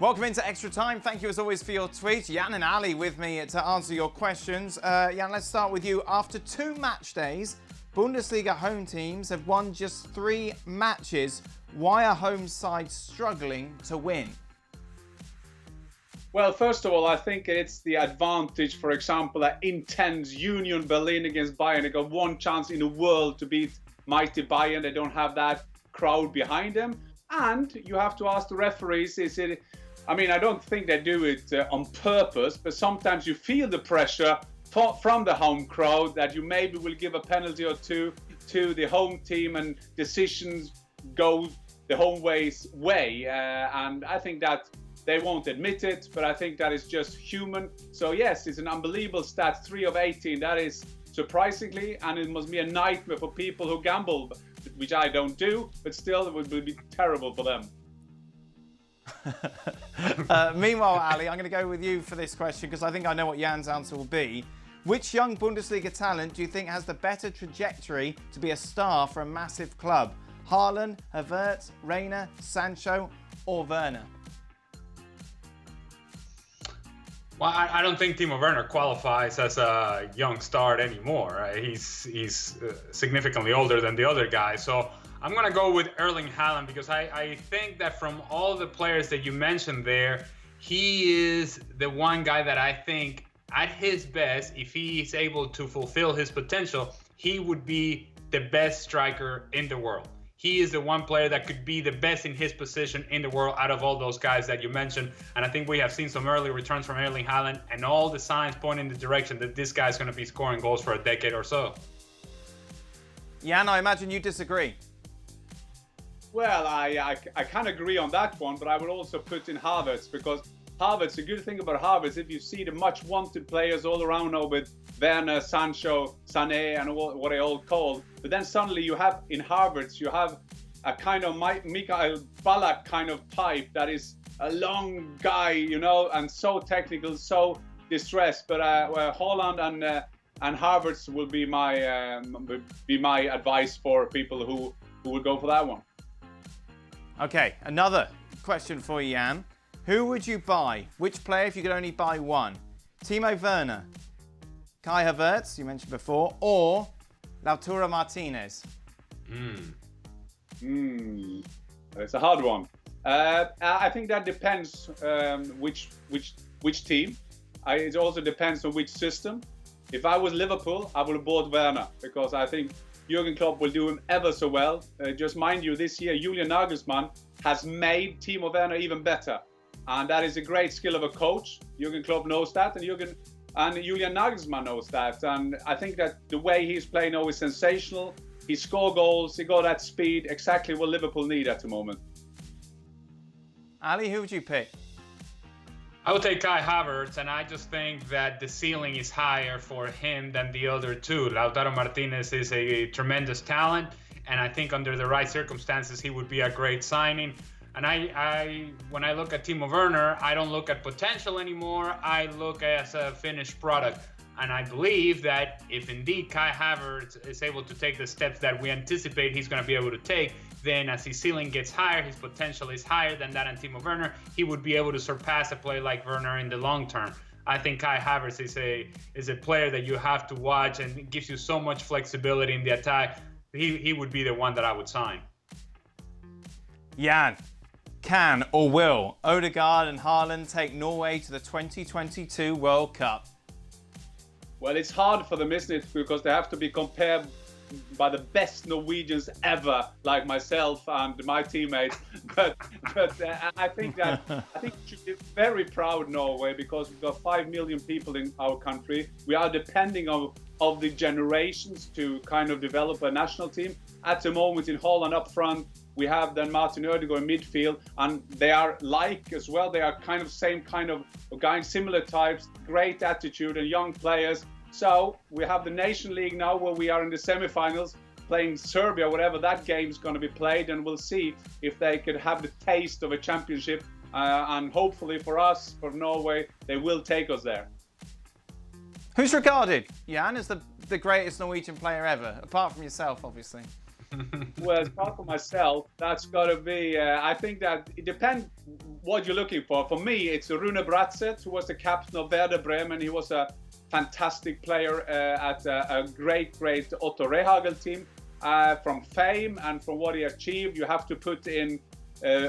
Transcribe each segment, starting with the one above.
Welcome into Extra Time. Thank you as always for your tweets. Jan and Ali with me to answer your questions. Jan, let's start with you. After 2 match days, Bundesliga home teams have won just 3 matches. Why are home sides struggling to win? Well, first of all, I think it's the advantage, for example, that intense Union Berlin against Bayern. They got one chance in the world to beat mighty Bayern. They don't have that crowd behind them. And you have to ask the referees, I don't think they do it on purpose, but sometimes you feel the pressure from the home crowd that you maybe will give a penalty or two to the home team and decisions go the home way. And I think that they won't admit it, but I think that is just human. So yes, it's an unbelievable stat, 3 of 18. That is surprisingly, and it must be a nightmare for people who gamble, which I don't do, but still it would be terrible for them. Meanwhile, Ali, I'm going to go with you for this question because I think I know what Jan's answer will be. Which young Bundesliga talent do you think has the better trajectory to be a star for a massive club? Haaland, Havertz, Reyna, Sancho, or Werner? Well, I don't think Timo Werner qualifies as a young star anymore. He's significantly older than the other guys. So I'm going to go with Erling Haaland because I think that from all the players that you mentioned there, he is the one guy that I think at his best, if he is able to fulfill his potential, he would be the best striker in the world. He is the one player that could be the best in his position in the world out of all those guys that you mentioned. And I think we have seen some early returns from Erling Haaland and all the signs point in the direction that this guy's going to be scoring goals for a decade or so. Jan, I imagine you disagree. Well, I can agree on that one, but I would also put in Havertz because Havertz, the good thing about Havertz, if you see the much wanted players all around now with Werner, Sancho, Sané, and what they all call, but then suddenly you have in Havertz, you have a kind of Mikael Ballack kind of type that is a long guy, and so technical, so distressed. But Haaland and Havertz will be my advice for people who would go for that one. Okay, another question for you, Jan. Who would you buy? Which player if you could only buy one? Timo Werner, Kai Havertz, you mentioned before, or Lautaro Martinez? It's a hard one. I think that depends which team. It also depends on which system. If I was Liverpool, I would have bought Werner because I think Jurgen Klopp will do him ever so well. Just mind you, this year Julian Nagelsmann has made Timo Werner even better. And that is a great skill of a coach. Jurgen Klopp knows that, and Julian Nagelsmann knows that. And I think that the way he's playing now is sensational. He scored goals, he got that speed, exactly what Liverpool need at the moment. Ali, who would you pick? I would take Kai Havertz, and I just think that the ceiling is higher for him than the other two. Lautaro Martinez is a tremendous talent, and I think under the right circumstances, he would be a great signing. And when I look at Timo Werner, I don't look at potential anymore. I look as a finished product. And I believe that if indeed Kai Havertz is able to take the steps that we anticipate he's going to be able to take, then as his ceiling gets higher, his potential is higher than that in Timo Werner, he would be able to surpass a player like Werner in the long term. I think Kai Havertz is a player that you have to watch and it gives you so much flexibility in the attack. He would be the one that I would sign. Jan, can or will Odegaard and Haaland take Norway to the 2022 World Cup? Well, it's hard for them, isn't it? Because they have to be compared by the best Norwegians ever, like myself and my teammates. But I think we should be very proud, Norway, because we've got 5 million people in our country. We are depending on the generations to kind of develop a national team. At the moment, in Haaland up front, we have then Martin Odegaard in midfield, and they are like as well. They are kind of same kind of guys, similar types, great attitude and young players. So we have the Nation League now where we are in the semi-finals playing Serbia, whatever that game is going to be played, and we'll see if they could have the taste of a championship. And hopefully for us, for Norway, they will take us there. Who's regarded, Jan, as the greatest Norwegian player ever, apart from yourself, obviously? Well, as far for myself, that's got to be. I think that it depends what you're looking for. For me, it's Rune Bratseth, who was the captain of Werder Bremen. He was a fantastic player at a great Otto Rehhagel team. From fame and from what he achieved, you have to put in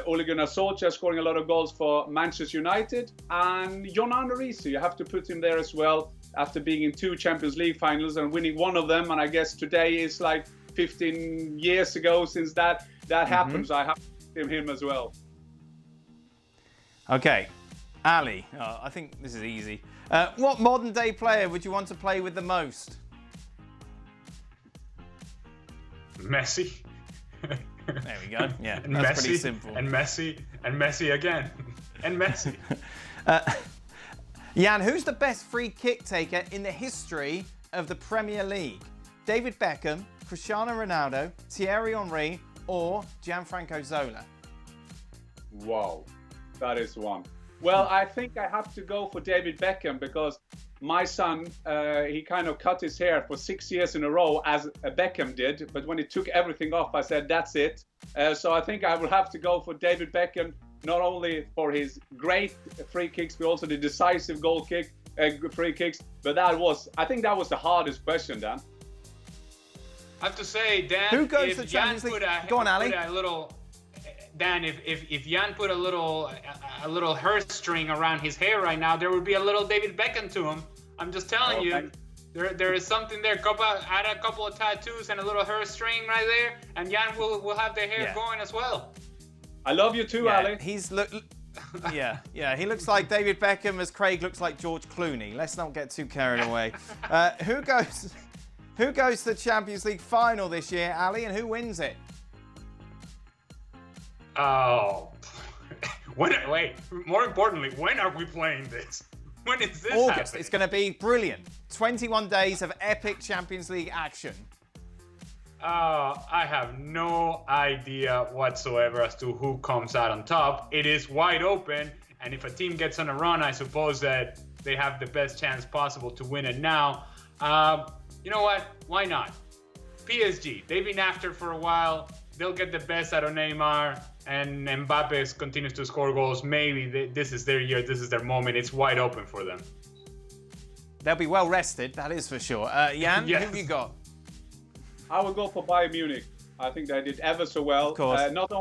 Ole Gunnar Solskjaer scoring a lot of goals for Manchester United, and John Arne Riise. You have to put him there as well after being in 2 Champions League finals and winning one of them. And I guess today is like 15 years ago since that happened. So I have to put him as well. Okay, Ali, I think this is easy. What modern day player would you want to play with the most? Messi. There we go. Yeah, and that's Messi, pretty simple. And Messi again. And Messi. Jan, who's the best free kick taker in the history of the Premier League? David Beckham, Cristiano Ronaldo, Thierry Henry, or Gianfranco Zola? Wow, that is one. Well, I think I have to go for David Beckham because my son, he kind of cut his hair for 6 years in a row as Beckham did. But when he took everything off, I said, that's it. So I think I will have to go for David Beckham, not only for his great free kicks, but also the decisive free kicks. But I think that was the hardest question, Dan. I have to say, Dan, who goes if to Jan Champions League? Go on, Ali. Dan, if Jan put a little hair string around his hair right now, there would be a little David Beckham to him. I'm just telling you, there is something there. Add a couple of tattoos and a little hair string right there, and Jan will have the hair going as well. I love you too, Ali. He looks like David Beckham as Craig looks like George Clooney. Let's not get too carried away. Who goes to the Champions League final this year, Ali, and who wins it? Oh, wait. More importantly, when are we playing this? When is this August. happening? It's going to be brilliant. 21 days of epic Champions League action. I have no idea whatsoever as to who comes out on top. It is wide open, and if a team gets on a run, I suppose that they have the best chance possible to win it now. You know what? Why not? PSG. They've been after for a while. They'll get the best out of Neymar, and Mbappe continues to score goals. Maybe this is their year. This is their moment. It's wide open for them. They'll be well rested, that is for sure. Jan, Yes. who have you got? I will go for Bayern Munich. I think they did ever so well. Of course. Not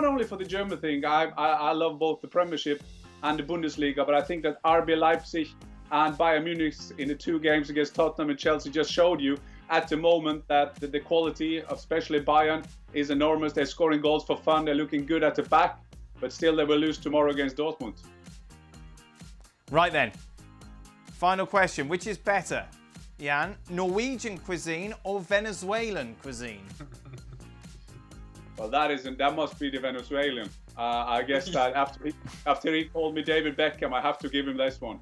only for the German thing. I love both the Premiership and the Bundesliga, but I think that RB Leipzig and Bayern Munich in the 2 games against Tottenham and Chelsea just showed you at the moment that the quality of especially Bayern is enormous. They're scoring goals for fun. They're looking good at the back, but still they will lose tomorrow against Dortmund. Right then. Final question. Which is better, Jan? Norwegian cuisine or Venezuelan cuisine? Well, that must be the Venezuelan. I guess that after he called me David Beckham, I have to give him this one.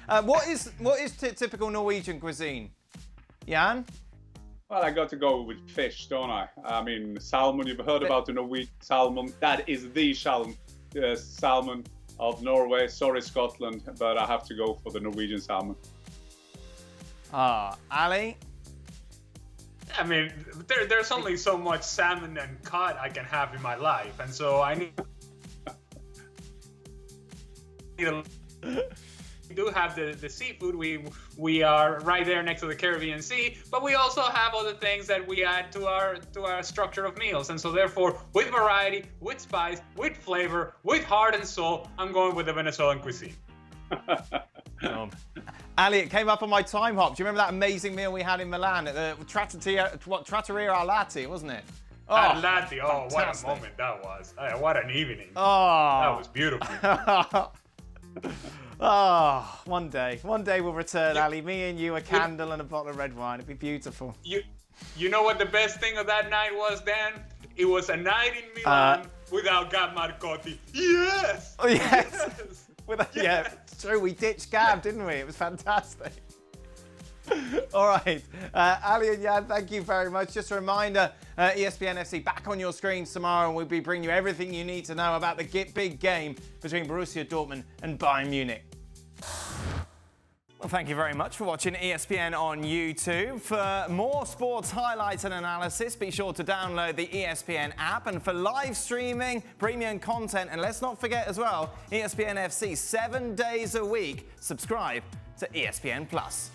What is typical Norwegian cuisine? Jan? Well, I got to go with fish, don't I? I mean, salmon. You've heard about the Norwegian salmon. That is the salmon of Norway. Sorry, Scotland, but I have to go for the Norwegian salmon. Ali? I mean, there's only so much salmon and cod I can have in my life, and so I need. We do have the seafood. We are right there next to the Caribbean Sea, but we also have other things that we add to our structure of meals. And so therefore, with variety, with spice, with flavor, with heart and soul, I'm going with the Venezuelan cuisine. Ali, it came up on my time hop. Do you remember that amazing meal we had in Milan at the Trattoria Arlati, wasn't it? Arlati, what a moment that was. What an evening. That was beautiful. One day we'll return, Ali. Me and you, a candle and a bottle of red wine. It'd be beautiful. You know what the best thing of that night was, Dan? It was a night in Milan without Gab Marcotti. Yes! Oh, yes. Yes. Yeah, it's true. We ditched Gab, didn't we? It was fantastic. All right. Ali and Jan, thank you very much. Just a reminder, ESPN FC back on your screens tomorrow, and we'll be bringing you everything you need to know about the big game between Borussia Dortmund and Bayern Munich. Well, thank you very much for watching ESPN on YouTube. For more sports highlights and analysis, be sure to download the ESPN app. And for live streaming, premium content, and let's not forget as well, ESPN FC 7 days a week. Subscribe to ESPN Plus.